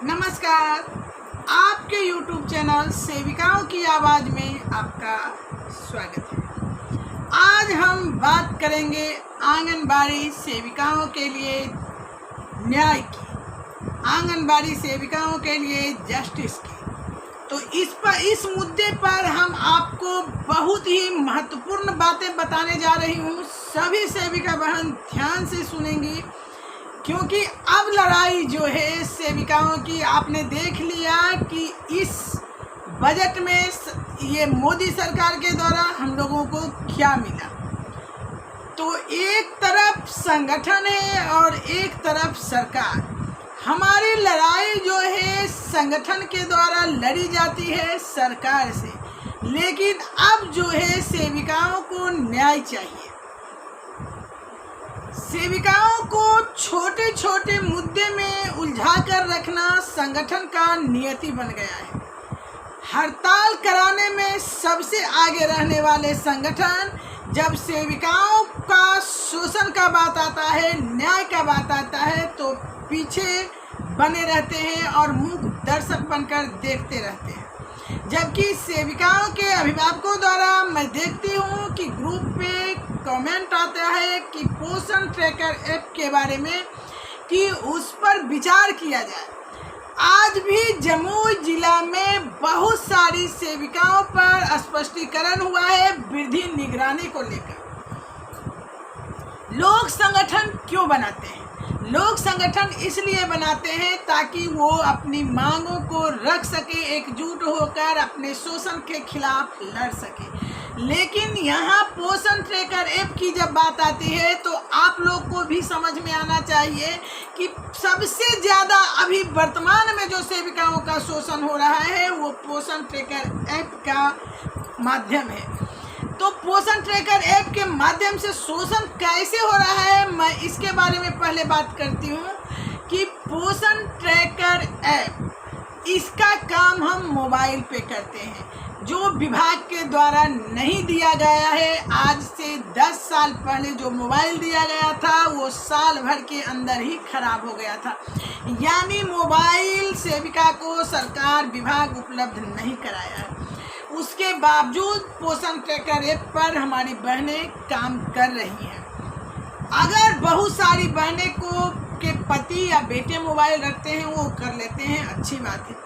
नमस्कार। आपके YouTube channel सेविकाओं की आवाज़ में आपका स्वागत है। आज हम बात करेंगे आंगनबाड़ी सेविकाओं के लिए न्याय की, आंगनबाड़ी सेविकाओं के लिए जस्टिस की। तो इस मुद्दे पर हम आपको बहुत ही महत्वपूर्ण बातें बताने जा रही हूँ। सभी सेविका बहन ध्यान से सुनेंगी, क्योंकि अब लड़ाई जो है सेविकाओं की, आपने देख लिया कि इस बजट में ये मोदी सरकार के द्वारा हम लोगों को क्या मिला। तो एक तरफ संगठन है और एक तरफ सरकार। हमारी लड़ाई जो है संगठन के द्वारा लड़ी जाती है सरकार से, लेकिन अब जो है सेविकाओं को न्याय चाहिए। सेविकाओं को छोटे छोटे मुद्दे में उलझा कर रखना संगठन का नियति बन गया है। हड़ताल कराने में सबसे आगे रहने वाले संगठन, जब सेविकाओं का शोषण का बात आता है, न्याय का बात आता है, तो पीछे बने रहते हैं और मूक दर्शक बनकर देखते रहते हैं। जबकि सेविकाओं के अभिभावकों द्वारा मैं देखती हूँ कि ग्रुप पे कमेंट आता है कि पोषण ट्रैकर ऐप के बारे में कि उस पर विचार किया जाए। आज भी जमुई जिला में बहुत सारी सेविकाओं पर स्पष्टीकरण हुआ है वृद्धि निगरानी को लेकर। लोग संगठन क्यों बनाते हैं? लोग संगठन इसलिए बनाते हैं ताकि वो अपनी मांगों को रख सके, एकजुट होकर अपने शोषण के खिलाफ लड़ सके। लेकिन यहाँ पोषण ट्रैकर ऐप की जब बात आती है तो आप लोग को भी समझ में आना चाहिए कि सबसे ज़्यादा अभी वर्तमान में जो सेविकाओं का शोषण हो रहा है वो पोषण ट्रैकर ऐप का माध्यम है। तो पोषण ट्रैकर ऐप के माध्यम से शोषण कैसे हो रहा है, मैं इसके बारे में पहले बात करती हूँ कि पोषण ट्रैकर ऐप, इसका काम हम मोबाइल पे करते हैं, जो विभाग के द्वारा नहीं दिया गया है। आज से 10 साल पहले जो मोबाइल दिया गया था वो साल भर के अंदर ही खराब हो गया था। यानी मोबाइल सेविका को सरकार विभाग उपलब्ध नहीं कराया है। उसके बावजूद पोषण ट्रैकर ऐप पर हमारी बहनें काम कर रही हैं। अगर बहुत सारी बहनें के पति या बेटे मोबाइल रखते हैं वो कर लेते हैं, अच्छी बात है।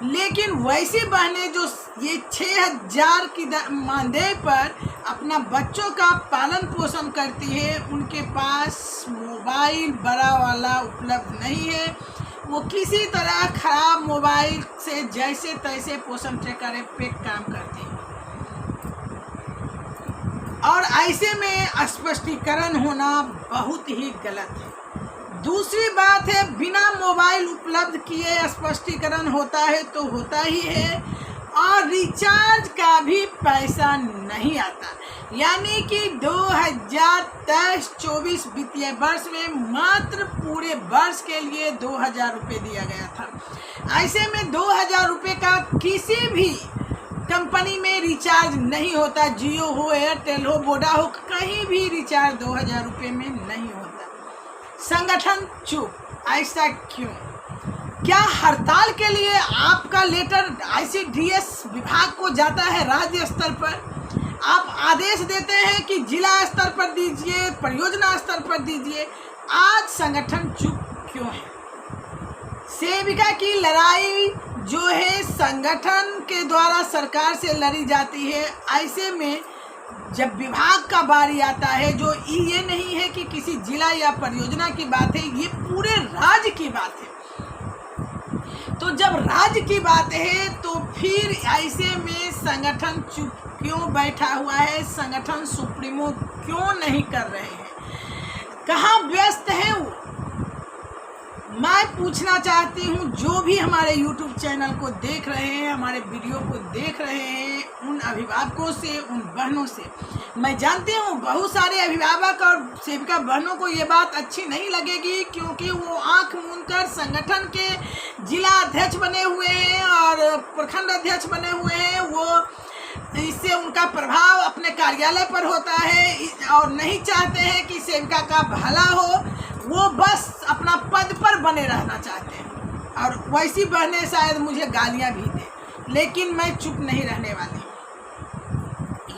लेकिन वैसी बहनें जो ये 6000 की मानदेय पर अपना बच्चों का पालन पोषण करती है, उनके पास मोबाइल बड़ा वाला उपलब्ध नहीं है। वो किसी तरह खराब मोबाइल से जैसे तैसे पोषण ट्रैकर ऐप पे काम करती हैं, और ऐसे में स्पष्टीकरण होना बहुत ही गलत है। दूसरी बात है, बिना मोबाइल उपलब्ध किए स्पष्टीकरण होता है तो होता ही है, और रिचार्ज का भी पैसा नहीं आता। यानी कि 2023-24 वित्तीय वर्ष में मात्र पूरे वर्ष के लिए 2000 रुपये दिया गया था। ऐसे में 2000 रुपये का किसी भी कंपनी में रिचार्ज नहीं होता। जियो हो, एयरटेल हो, वोडा हो, कहीं भी रिचार्ज 2000 रुपये में नहीं होता। संगठन चुप, ऐसा क्यों? क्या हड़ताल के लिए आपका लेटर ICDS विभाग को जाता है राज्य स्तर पर? आप आदेश देते हैं कि जिला स्तर पर दीजिए, परियोजना स्तर पर दीजिए। आज संगठन चुप क्यों है? सेविका की लड़ाई जो है संगठन के द्वारा सरकार से लड़ी जाती है। ऐसे में जब विभाग का बारी आता है, जो ये नहीं है कि किसी जिला या परियोजना की बात है, ये पूरे राज्य की बात है। तो जब राज्य की बात है तो फिर ऐसे में संगठन चुप क्यों बैठा हुआ है? संगठन सुप्रीमो क्यों नहीं कर रहे हैं? कहाँ व्यस्त हैं वो? मैं पूछना चाहती हूँ, जो भी हमारे YouTube चैनल को देख रहे हैं, हमारे वीडियो को देख रहे हैं, उन अभिभावकों से, उन बहनों से। मैं जानती हूँ बहुत सारे अभिभावक और सेविका बहनों को ये बात अच्छी नहीं लगेगी, क्योंकि वो आंख मूंदकर संगठन के जिला अध्यक्ष बने हुए हैं और प्रखंड अध्यक्ष बने हुए हैं। वो इससे उनका प्रभाव अपने कार्यालय पर होता है और नहीं चाहते हैं कि सेविका का भला हो। वो बस अपना पद पर बने रहना चाहते हैं। और वैसी बहनें शायद मुझे गालियां भी दें, लेकिन मैं चुप नहीं रहने वाली हूँ।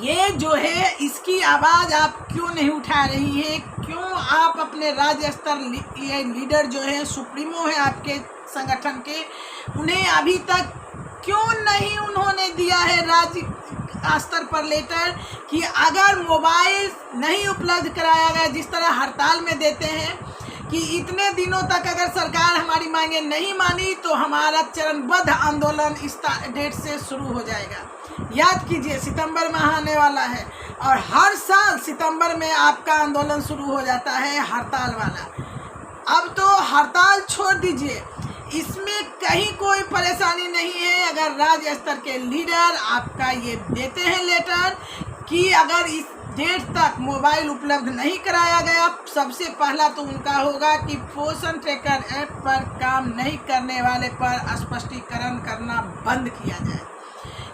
ये जो है इसकी आवाज़ आप क्यों नहीं उठा रही है? क्यों आप अपने राज्य स्तर ये लीडर जो है, सुप्रीमो है आपके संगठन के, उन्हें अभी तक क्यों नहीं उन्होंने दिया है राज्य स्तर पर लेटर कि अगर मोबाइल नहीं उपलब्ध कराया गया, जिस तरह हड़ताल में देते हैं कि इतने दिनों तक अगर सरकार हमारी मांगे नहीं मानी तो हमारा चरणबद्ध आंदोलन इस डेट से शुरू हो जाएगा। याद कीजिए, सितंबर माह आने वाला है और हर साल सितंबर में आपका आंदोलन शुरू हो जाता है हड़ताल वाला। अब तो हड़ताल छोड़ दीजिए, इसमें कहीं कोई परेशानी नहीं है अगर राज्य स्तर के लीडर आपका ये देते हैं लेटर कि अगर इस डेट तक मोबाइल उपलब्ध नहीं कराया गया, सबसे पहला तो उनका होगा कि पोषण ट्रैकर ऐप पर काम नहीं करने वाले पर स्पष्टीकरण करना बंद किया जाए,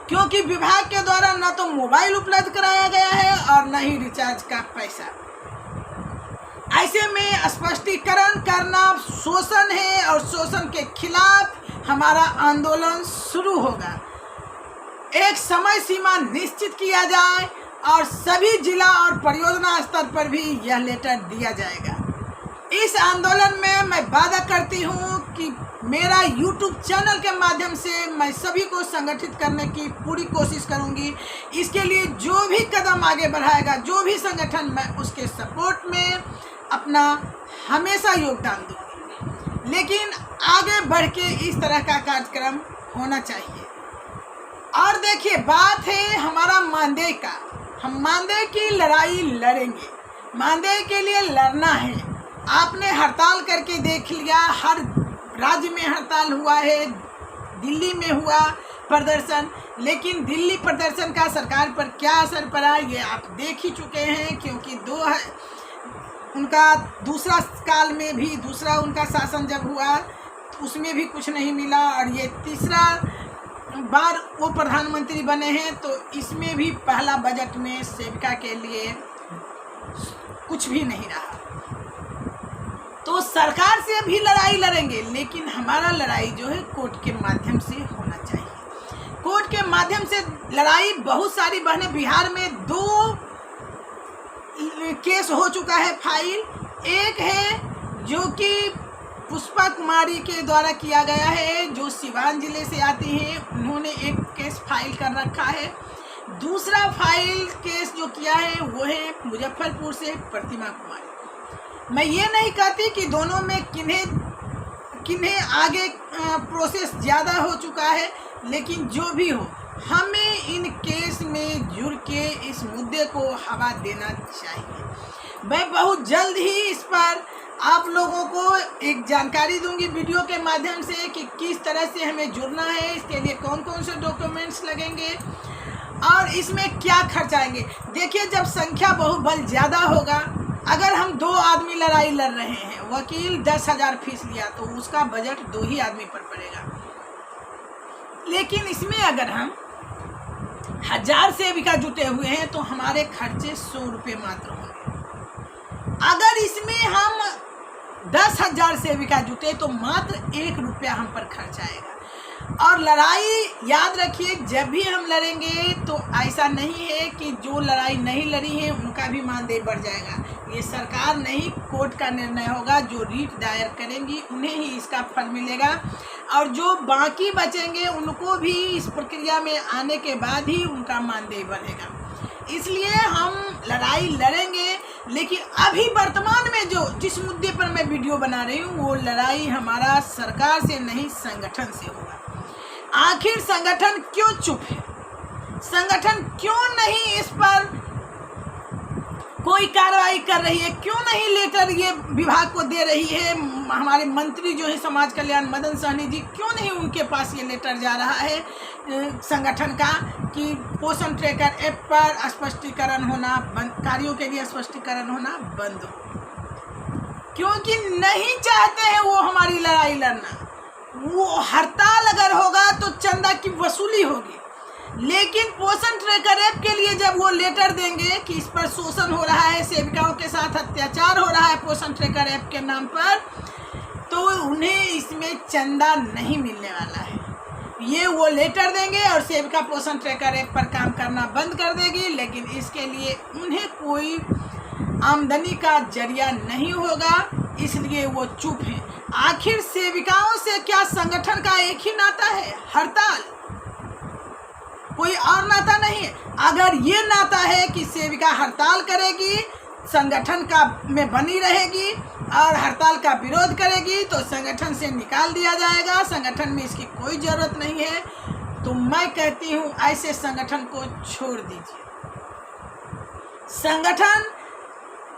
क्योंकि विभाग के द्वारा न तो मोबाइल उपलब्ध कराया गया है और न ही रिचार्ज का पैसा। ऐसे में स्पष्टीकरण करना शोषण है और शोषण के खिलाफ हमारा आंदोलन शुरू होगा। एक समय सीमा निश्चित किया जाए और सभी जिला और परियोजना स्तर पर भी यह लेटर दिया जाएगा। इस आंदोलन में मैं वादा करती हूँ कि मेरा YouTube चैनल के माध्यम से मैं सभी को संगठित करने की पूरी कोशिश करूँगी। इसके लिए जो भी कदम आगे बढ़ाएगा, जो भी संगठन, मैं उसके सपोर्ट में अपना हमेशा योगदान दूँगी। लेकिन आगे बढ़ के इस तरह का कार्यक्रम होना चाहिए। और देखिए, बात है हमारा मानदेय का। हम मानदेय की लड़ाई लड़ेंगे, मानदेय के लिए लड़ना है। आपने हड़ताल करके देख लिया, हर राज्य में हड़ताल हुआ है, दिल्ली में हुआ प्रदर्शन, लेकिन दिल्ली प्रदर्शन का सरकार पर क्या असर पड़ा ये आप देख ही चुके हैं, क्योंकि उनका दूसरा काल में भी दूसरा उनका शासन जब हुआ उसमें भी कुछ नहीं मिला, और ये तीसरा बार वो प्रधानमंत्री बने हैं तो इसमें भी पहला बजट में सेविका के लिए कुछ भी नहीं रहा। तो सरकार से भी लड़ाई लड़ेंगे, लेकिन हमारा लड़ाई जो है कोर्ट के माध्यम से होना चाहिए। कोर्ट के माध्यम से लड़ाई, बहुत सारी बहनें, बिहार में 2 केस हो चुका है फाइल। एक है जो कि पुष्पा कुमारी के द्वारा किया गया है, जो सिवान जिले से आती हैं, उन्होंने एक केस फाइल कर रखा है। दूसरा फाइल केस जो किया है वो है मुजफ्फरपुर से प्रतिमा कुमारी। मैं ये नहीं कहती कि दोनों में किन्हें आगे प्रोसेस ज़्यादा हो चुका है, लेकिन जो भी हो, हमें इन केस में जुड़ के इस मुद्दे को हवा देना चाहिए। मैं बहुत जल्द ही इस पर आप लोगों को एक जानकारी दूंगी वीडियो के माध्यम से कि किस तरह से हमें जुड़ना है, इसके लिए कौन कौन से डॉक्यूमेंट्स लगेंगे और इसमें क्या खर्च आएंगे। देखिए, जब संख्या बहुबल ज़्यादा होगा, अगर हम 2 आदमी लड़ाई लड़ रहे हैं, वकील 10,000 फीस लिया तो उसका बजट 2 ही आदमी पर पड़ेगा। लेकिन इसमें अगर हम 1000 सेविका जुटे हुए हैं तो हमारे खर्चे 100 रुपये मात्र होंगे। अगर इसमें हम 10,000 सेविका जुटे तो मात्र 1 रुपया हम पर खर्च आएगा। और लड़ाई याद रखिए, जब भी हम लड़ेंगे तो ऐसा नहीं है कि जो लड़ाई नहीं लड़ी है उनका भी मानदेय बढ़ जाएगा। ये सरकार नहीं, कोर्ट का निर्णय होगा। जो रीट दायर करेंगी उन्हें ही इसका फल मिलेगा, और जो बाकी बचेंगे उनको भी इस प्रक्रिया में आने के बाद ही उनका मानदेय बढ़ेगा। इसलिए हम लड़ाई लड़ेंगे, लेकिन अभी वर्तमान में जिस मुद्दे पर मैं वीडियो बना रही हूँ वो लड़ाई हमारा सरकार से नहीं, संगठन से होगा। आखिर संगठन क्यों चुप है? संगठन क्यों नहीं इस पर कोई कार्रवाई कर रही है? क्यों नहीं लेटर ये विभाग को दे रही है? हमारे मंत्री जो है समाज कल्याण मदन सहनी जी, क्यों नहीं उनके पास ये लेटर जा रहा है संगठन का कि पोषण ट्रैकर ऐप पर स्पष्टीकरण होना बंद, कार्यों के लिए स्पष्टीकरण होना बंद हो? क्योंकि नहीं चाहते हैं वो हमारी लड़ाई लड़ना। वो हड़ताल अगर होगा तो चंदा की वसूली होगी, लेकिन पोषण ट्रैकर ऐप के लिए जब वो लेटर देंगे कि इस पर शोषण हो रहा है, सेविकाओं के साथ अत्याचार हो रहा है पोषण ट्रैकर ऐप के नाम पर, तो उन्हें इसमें चंदा नहीं मिलने वाला है। ये वो लेटर देंगे और सेविका पोषण ट्रैकर ऐप पर काम करना बंद कर देगी, लेकिन इसके लिए उन्हें कोई आमदनी का जरिया नहीं होगा, इसलिए वो चुप हैं। आखिर सेविकाओं से क्या संगठन का एक ही नाता है, हड़ताल, कोई और नाता नहीं है। अगर ये नाता है कि सेविका हड़ताल करेगी, संगठन का में बनी रहेगी और हड़ताल का विरोध करेगी, तो संगठन से निकाल दिया जाएगा। संगठन में इसकी कोई ज़रूरत नहीं है। तो मैं कहती हूँ ऐसे संगठन को छोड़ दीजिए। संगठन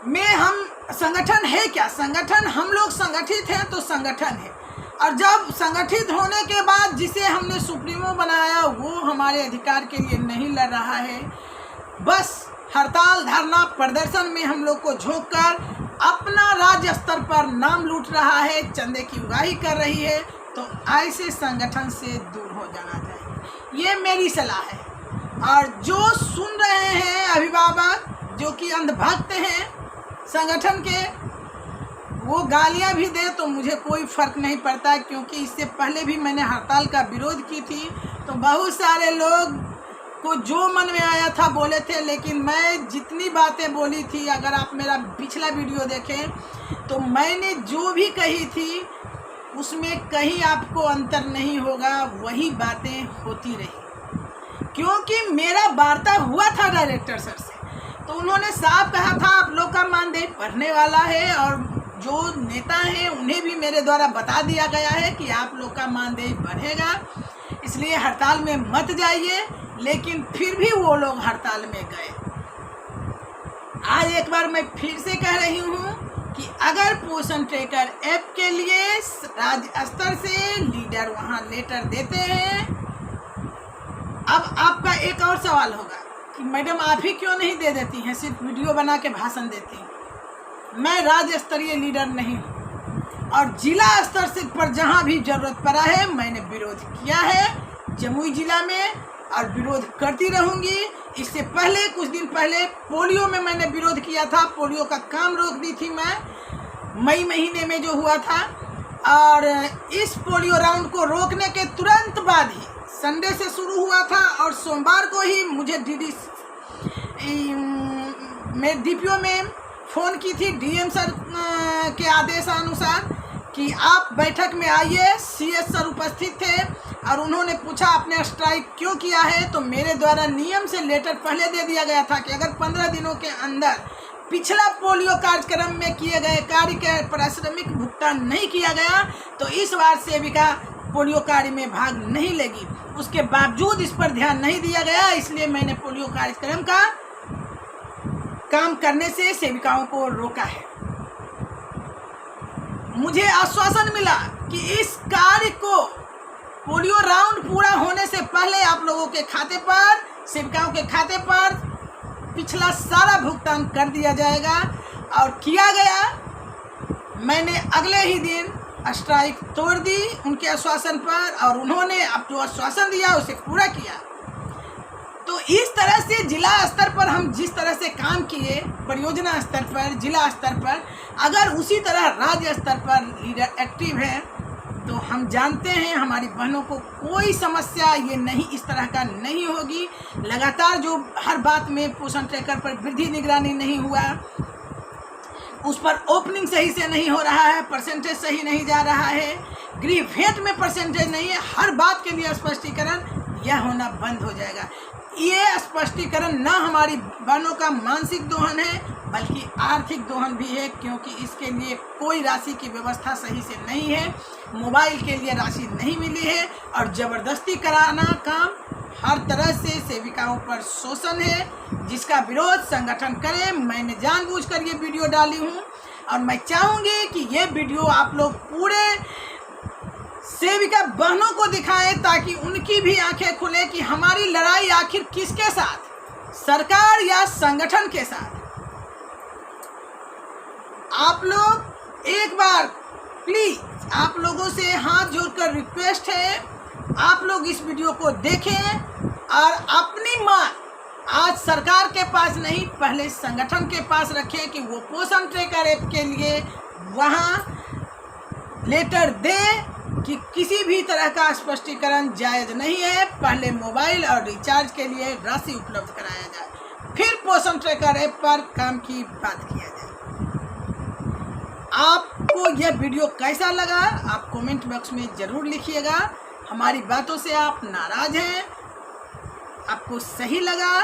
में हम, संगठन है क्या? संगठन, हम लोग संगठित हैं तो संगठन है। और जब संगठित होने के बाद जिसे हमने सुप्रीमो बनाया वो हमारे अधिकार के लिए नहीं लड़ रहा है, बस हड़ताल, धरना, प्रदर्शन में हम लोग को झोंक कर अपना राज्य स्तर पर नाम लूट रहा है, चंदे की उगाही कर रही है, तो ऐसे संगठन से दूर हो जाना चाहिए। ये मेरी सलाह है। और जो सुन रहे हैं अभिभावक जो कि अंधभक्त हैं संगठन के, वो गालियां भी दे तो मुझे कोई फ़र्क नहीं पड़ता, क्योंकि इससे पहले भी मैंने हड़ताल का विरोध की थी, तो बहुत सारे लोग को जो मन में आया था बोले थे, लेकिन मैं जितनी बातें बोली थी, अगर आप मेरा पिछला वीडियो देखें तो मैंने जो भी कही थी उसमें कहीं आपको अंतर नहीं होगा, वही बातें होती रही। क्योंकि मेरा वार्ता हुआ था डायरेक्टर सर से, तो उन्होंने साफ कहा था आप लोग का मानदेय बढ़ने वाला है, और जो नेता हैं उन्हें भी मेरे द्वारा बता दिया गया है कि आप लोग का मानदेय बढ़ेगा, इसलिए हड़ताल में मत जाइए। लेकिन फिर भी वो लोग हड़ताल में गए। आज एक बार मैं फिर से कह रही हूँ कि अगर पोषण ट्रैकर ऐप के लिए राज्य स्तर से लीडर वहाँ लेटर देते हैं, अब आपका एक और सवाल होगा कि मैडम आप ही क्यों नहीं दे देती हैं, सिर्फ वीडियो बना के भाषण देती हैं। मैं राज्य स्तरीय लीडर नहीं हूँ, और जिला स्तर से पर जहाँ भी जरूरत पड़ा है मैंने विरोध किया है जमुई जिला में, और विरोध करती रहूँगी। इससे पहले कुछ दिन पहले पोलियो में मैंने विरोध किया था, पोलियो का काम रोक दी थी मैं मई महीने में जो हुआ था, और इस पोलियो राउंड को रोकने के तुरंत बाद ही संडे से शुरू हुआ था, और सोमवार को ही मुझे मैं DPO में फ़ोन की थी DM सर के आदेशानुसार कि आप बैठक में आइए। CS सर उपस्थित थे और उन्होंने पूछा आपने स्ट्राइक क्यों किया है, तो मेरे द्वारा नियम से लेटर पहले दे दिया गया था कि अगर 15 दिनों के अंदर पिछला पोलियो कार्यक्रम में किए गए कार्य के पारिश्रमिक भुगतान नहीं किया गया तो इस बार सेविका पोलियो कार्य में भाग नहीं लेगी। उसके बावजूद इस पर ध्यान नहीं दिया गया, इसलिए मैंने पोलियो कार्यक्रम का काम करने से सेविकाओं को रोका है। मुझे आश्वासन मिला कि इस कार्य को पोलियो राउंड पूरा होने से पहले आप लोगों के खाते पर, सेविकाओं के खाते पर पिछला सारा भुगतान कर दिया जाएगा, और किया गया। मैंने अगले ही दिन स्ट्राइक तोड़ दी उनके आश्वासन पर, और उन्होंने अब जो आश्वासन दिया उसे पूरा किया। तो इस तरह से जिला स्तर पर हम जिस तरह से काम किए, परियोजना स्तर पर, जिला स्तर पर, अगर उसी तरह राज्य स्तर पर लीडर एक्टिव है तो हम जानते हैं हमारी बहनों को कोई समस्या ये नहीं, इस तरह का नहीं होगी। लगातार जो हर बात में पोषण ट्रैकर पर वृद्धि निगरानी नहीं हुआ, उस पर ओपनिंग सही से नहीं हो रहा है, परसेंटेज सही नहीं जा रहा है, गृह भेंट में परसेंटेज नहीं है, हर बात के लिए स्पष्टीकरण यह होना बंद हो जाएगा। ये स्पष्टीकरण न हमारी बहनों का मानसिक दोहन है बल्कि आर्थिक दोहन भी है, क्योंकि इसके लिए कोई राशि की व्यवस्था सही से नहीं है, मोबाइल के लिए राशि नहीं मिली है, और ज़बरदस्ती कराना काम हर तरह से सेविकाओं पर शोषण है, जिसका विरोध संगठन करे। मैंने जानबूझकर ये वीडियो डाली हूँ, और मैं चाहूँगी कि ये वीडियो आप लोग पूरे सेविका बहनों को दिखाएं, ताकि उनकी भी आंखें खुले कि हमारी लड़ाई आखिर किसके साथ, सरकार या संगठन के साथ। आप लोग एक बार प्लीज, आप लोगों से हाथ जोड़कर रिक्वेस्ट है, आप लोग इस वीडियो को देखें और अपनी मांग आज सरकार के पास नहीं, पहले संगठन के पास रखें कि वो पोषण ट्रैकर ऐप के लिए वहाँ लेटर दें कि किसी भी तरह का स्पष्टीकरण जायज़ नहीं है। पहले मोबाइल और रिचार्ज के लिए राशि उपलब्ध कराया जाए, फिर पोषण ट्रैकर ऐप पर काम की बात किया जाए। आपको यह वीडियो कैसा लगा आप कमेंट बॉक्स में ज़रूर लिखिएगा। हमारी बातों से आप नाराज़ हैं, आपको सही लगा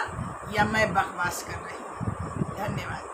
या मैं बकवास कर रही हूँ? धन्यवाद।